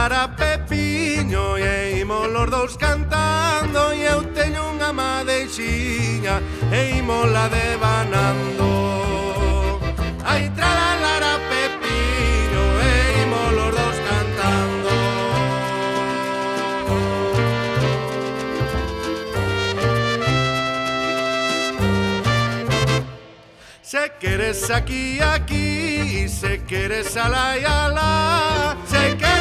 Lara Pepiño e imos los dous cantando e eu teño unha madeixiña e imola devanando. Ai, trala Lara Pepiño e imos los dous cantando. Se queres aquí, aquí, se queres alá y alá, se queres